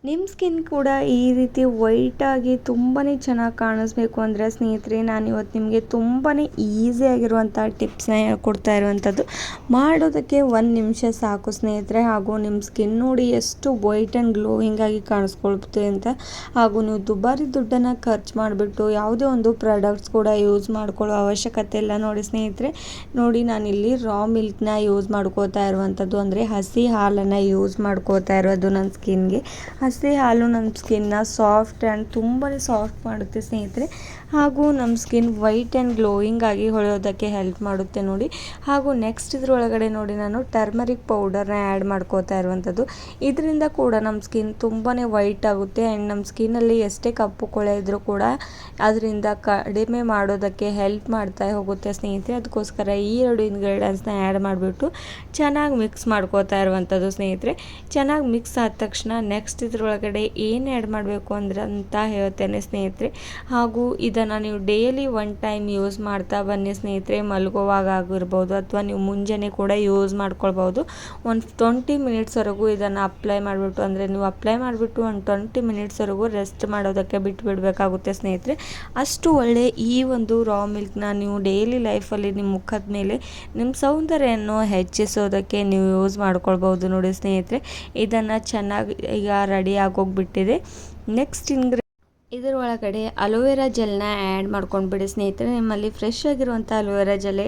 ನಿಮ್ಮ ಸ್ಕಿನ್ ಕೂಡ ಈ ರೀತಿ ವೈಟಾಗಿ ತುಂಬಾ ಚೆನ್ನಾಗಿ ಕಾಣಿಸ್ಬೇಕು ಅಂದರೆ ಸ್ನೇಹಿತರೆ, ನಾನಿವತ್ತು ನಿಮಗೆ ತುಂಬಾ ಈಸಿಯಾಗಿರುವಂಥ ಟಿಪ್ಸ್ನ ಹೇಳ್ಕೊಡ್ತಾ ಇರುವಂಥದ್ದು. ಮಾಡೋದಕ್ಕೆ 1 ನಿಮಿಷ ಸಾಕು ಸ್ನೇಹಿತರೆ. ಹಾಗೂ ನಿಮ್ಮ ಸ್ಕಿನ್ ನೋಡಿ ಎಷ್ಟು ವೈಟ್ ಆ್ಯಂಡ್ ಗ್ಲೋಯಿಂಗ್ ಆಗಿ ಕಾಣಿಸ್ಕೊಳ್ತೆ ಅಂತ. ಹಾಗೂ ನೀವು ದುಬಾರಿ ದುಡ್ಡನ್ನು ಖರ್ಚು ಮಾಡಿಬಿಟ್ಟು ಯಾವುದೇ ಒಂದು ಪ್ರಾಡಕ್ಟ್ಸ್ ಕೂಡ ಯೂಸ್ ಮಾಡ್ಕೊಳ್ಳೋ ಅವಶ್ಯಕತೆ ಇಲ್ಲ. ನೋಡಿ ಸ್ನೇಹಿತರೆ, ನೋಡಿ ನಾನಿಲ್ಲಿ ರಾ ಮಿಲ್ಕ್ನ ಯೂಸ್ ಮಾಡ್ಕೋತಾ ಇರುವಂಥದ್ದು, ಅಂದರೆ ಹಸಿ ಹಾಲನ್ನು ಯೂಸ್ ಮಾಡ್ಕೋತಾ ಇರೋದು ನನ್ನ ಸ್ಕಿನ್ಗೆ. ಹಸಿ ಹಾಲು ನಮ್ಮ ಸ್ಕಿನ್ನ ಸಾಫ್ಟ್ ಆ್ಯಂಡ್ ತುಂಬಾ ಸಾಫ್ಟ್ ಮಾಡುತ್ತೆ ಸ್ನೇಹಿತರೆ. ಹಾಗೂ ನಮ್ಮ ಸ್ಕಿನ್ ವೈಟ್ ಆ್ಯಂಡ್ ಗ್ಲೋಯಿಂಗ್ ಆಗಿ ಹೊಳೆಯೋದಕ್ಕೆ ಹೆಲ್ಪ್ ಮಾಡುತ್ತೆ ನೋಡಿ. ಹಾಗೂ ನೆಕ್ಸ್ಟ್ ಇದರೊಳಗಡೆ ನೋಡಿ ನಾನು ಟರ್ಮರಿಕ್ ಪೌಡರ್ನ ಆ್ಯಡ್ ಮಾಡ್ಕೋತಾ ಇರುವಂಥದ್ದು. ಇದರಿಂದ ಕೂಡ ನಮ್ಮ ಸ್ಕಿನ್ ತುಂಬಾ ವೈಟ್ ಆಗುತ್ತೆ ಆ್ಯಂಡ್ ನಮ್ಮ ಸ್ಕಿನ್ನಲ್ಲಿ ಎಷ್ಟೇ ಕಪ್ಪು ಕೊಳೆ ಇದ್ದರೂ ಕೂಡ ಅದರಿಂದ ಕಡಿಮೆ ಮಾಡೋದಕ್ಕೆ ಹೆಲ್ಪ್ ಮಾಡ್ತಾ ಹೋಗುತ್ತೆ ಸ್ನೇಹಿತರೆ. ಅದಕ್ಕೋಸ್ಕರ ಈ 2 ಇಂಗ್ರೀಡಿಯೆಂಟ್ಸ್ನ ಆ್ಯಡ್ ಮಾಡಿಬಿಟ್ಟು ಚೆನ್ನಾಗಿ ಮಿಕ್ಸ್ ಮಾಡ್ಕೋತಾ ಇರುವಂಥದ್ದು ಸ್ನೇಹಿತರೆ. ಚೆನ್ನಾಗಿ ಮಿಕ್ಸ್ ಆದ ತಕ್ಷಣ ನೆಕ್ಸ್ಟ್ ಇದರೊಳಗಡೆ ಏನು ಆ್ಯಡ್ ಮಾಡಬೇಕು ಅಂತ ಹೇಳ್ತೇನೆ ಸ್ನೇಹಿತರೆ. ಹಾಗೂ ಇದನ್ನು ನೀವು ಡೈಲಿ 1 ಟೈಮ್ ಯೂಸ್ ಮಾಡ್ತಾ ಬನ್ನಿ ಸ್ನೇಹಿತರೆ. ಮಲಗುವಾಗ ಆಗಿರ್ಬೋದು ಅಥವಾ ನೀವು ಮುಂಜಾನೆ ಕೂಡ ಯೂಸ್ ಮಾಡ್ಕೊಳ್ಬೋದು. ಒಂದು 20 ಮಿನಿಟ್ಸ್ವರೆಗೂ ಇದನ್ನು ಅಪ್ಲೈ ಮಾಡಿಬಿಟ್ಟು, ಅಂದರೆ ನೀವು ಅಪ್ಲೈ ಮಾಡಿಬಿಟ್ಟು ಒಂದು 20 ಮಿನಿಟ್ಸ್ವರೆಗೂ ರೆಸ್ಟ್ ಮಾಡೋದಕ್ಕೆ ಬಿಡಬೇಕಾಗುತ್ತೆ ಸ್ನೇಹಿತರೆ. ಅಷ್ಟು ಒಳ್ಳೆ ಈ ಒಂದು ರಾ ಮಿಲ್ಕ್ನ ನೀವು ಡೈಲಿ ಲೈಫಲ್ಲಿ ನಿಮ್ಮ ಮುಖದ ಮೇಲೆ ನಿಮ್ಮ ಸೌಂದರ್ಯವನ್ನು ಹೆಚ್ಚಿಸೋದಕ್ಕೆ ನೀವು ಯೂಸ್ ಮಾಡ್ಕೊಳ್ಬೋದು ನೋಡಿ ಸ್ನೇಹಿತರೆ. ಇದನ್ನು ಚೆನ್ನಾಗಿ ಈಗ ರೆಡಿ ಆಗೋಗ್ಬಿಟ್ಟಿದೆ. ನೆಕ್ಸ್ಟ್ ಇದರೊಳಗಡೆ ಅಲೋವೆರಾ ಜೆಲ್ನ ಆ್ಯಡ್ ಮಾಡ್ಕೊಂಡ್ಬಿಡಿ ಸ್ನೇಹಿತರೆ. ನಿಮ್ಮಲ್ಲಿ ಫ್ರೆಶ್ ಆಗಿರುವಂಥ ಅಲೋವೆರಾ ಜೆಲ್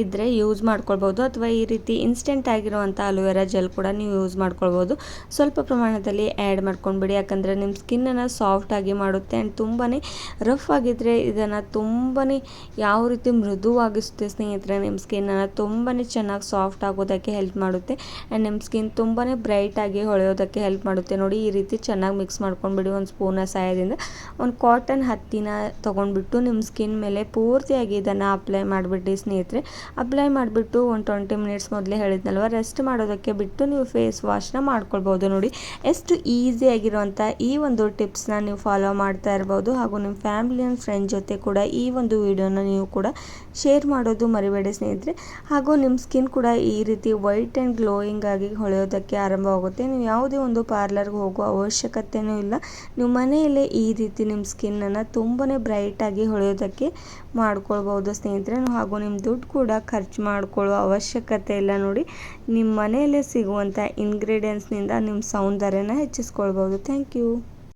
ಇದ್ದರೆ ಯೂಸ್ ಮಾಡ್ಕೊಳ್ಬೋದು, ಅಥವಾ ಈ ರೀತಿ ಇನ್ಸ್ಟೆಂಟ್ ಆಗಿರುವಂಥ ಅಲೋವೆರಾ ಜೆಲ್ ಕೂಡ ನೀವು ಯೂಸ್ ಮಾಡ್ಕೊಳ್ಬೋದು. ಸ್ವಲ್ಪ ಪ್ರಮಾಣದಲ್ಲಿ ಆ್ಯಡ್ ಮಾಡ್ಕೊಂಡ್ಬಿಡಿ, ಯಾಕಂದರೆ ನಿಮ್ಮ ಸ್ಕಿನ್ನನ್ನು ಸಾಫ್ಟಾಗಿ ಮಾಡುತ್ತೆ. ಆ್ಯಂಡ್ ತುಂಬಾ ರಫ್ ಆಗಿದ್ದರೆ ಇದನ್ನು ತುಂಬಾ ಯಾವ ರೀತಿ ಮೃದುವಾಗಿಸುತ್ತೆ ಸ್ನೇಹಿತರೆ. ನಿಮ್ಮ ಸ್ಕಿನ್ನನ್ನು ತುಂಬಾ ಚೆನ್ನಾಗಿ ಸಾಫ್ಟ್ ಆಗೋದಕ್ಕೆ ಹೆಲ್ಪ್ ಮಾಡುತ್ತೆ. ಆ್ಯಂಡ್ ನಿಮ್ಮ ಸ್ಕಿನ್ ತುಂಬಾ ಬ್ರೈಟಾಗಿ ಹೊಳೆಯೋದಕ್ಕೆ ಹೆಲ್ಪ್ ಮಾಡುತ್ತೆ ನೋಡಿ. ಈ ರೀತಿ ಚೆನ್ನಾಗಿ ಮಿಕ್ಸ್ ಮಾಡ್ಕೊಂಡ್ಬಿಡಿ ಒಂದು ಸ್ಪೂನ ಸಹಾಯದಿಂದ. ಒಂದು ಕಾಟನ್ ಹತ್ತಿನ ತೊಗೊಂಡ್ಬಿಟ್ಟು ನಿಮ್ಮ ಸ್ಕಿನ್ ಮೇಲೆ ಪೂರ್ತಿಯಾಗಿ ಇದನ್ನು ಅಪ್ಲೈ ಮಾಡಿಬಿಡಿ ಸ್ನೇಹಿತರೆ. ಅಪ್ಲೈ ಮಾಡಿಬಿಟ್ಟು ಒಂದು 20 ಮಿನಿಟ್ಸ್ ಮೊದಲೇ ಹೇಳಿದ್ನಲ್ವ, ರೆಸ್ಟ್ ಮಾಡೋದಕ್ಕೆ ಬಿಟ್ಟು ನೀವು ಫೇಸ್ ವಾಶ್ನ ಮಾಡ್ಕೊಳ್ಬೋದು ನೋಡಿ. ಎಷ್ಟು ಈಸಿಯಾಗಿರುವಂಥ ಈ ಒಂದು ಟಿಪ್ಸ್ನ ನೀವು ಫಾಲೋ ಮಾಡ್ತಾ ಇರ್ಬೋದು. ಹಾಗೂ ನಿಮ್ಮ ಫ್ಯಾಮಿಲಿ ಆ್ಯಂಡ್ ಫ್ರೆಂಡ್ ಜೊತೆ ಕೂಡ ಈ ಒಂದು ವಿಡಿಯೋನ ನೀವು ಕೂಡ ಶೇರ್ ಮಾಡೋದು ಮರಿಬೇಡಿ ಸ್ನೇಹಿತರೆ. ಹಾಗೂ ನಿಮ್ಮ ಸ್ಕಿನ್ ಕೂಡ ಈ ರೀತಿ ವೈಟ್ ಆ್ಯಂಡ್ ಗ್ಲೋಯಿಂಗ್ ಆಗಿ ಹೊಳೆಯೋದಕ್ಕೆ ಆರಂಭವಾಗುತ್ತೆ. ನೀವು ಯಾವುದೇ ಒಂದು ಪಾರ್ಲರ್ಗೆ ಹೋಗೋ ಅವಶ್ಯಕತೆಯೂ ಇಲ್ಲ. ನೀವು ಮನೆಯಲ್ಲೇ ಈ ರೀತಿ ನಿಮ್ಮ ಸ್ಕಿನ್ನನ್ನು ತುಂಬಾ ಬ್ರೈಟಾಗಿ ಹೊಳೆಯೋದಕ್ಕೆ ಮಾಡ್ಕೊಳ್ಬೋದು ಸ್ನೇಹಿತರೆ. ಹಾಗೂ ನಿಮ್ಮ ದುಡ್ಡು ಕೂಡ ಖರ್ಚು ಮಾಡ್ಕೊಳ್ಳೋ ಅವಶ್ಯಕತೆ ಇಲ್ಲ ನೋಡಿ. ನಿಮ್ಮ ಮನೆಯಲ್ಲೇ ಸಿಗುವಂಥ ಇಂಗ್ರೀಡಿಯೆಂಟ್ಸ್ನಿಂದ ನಿಮ್ಮ ಸೌಂದರ್ಯನ ಹೆಚ್ಚಿಸ್ಕೊಳ್ಬೋದು. Thank you.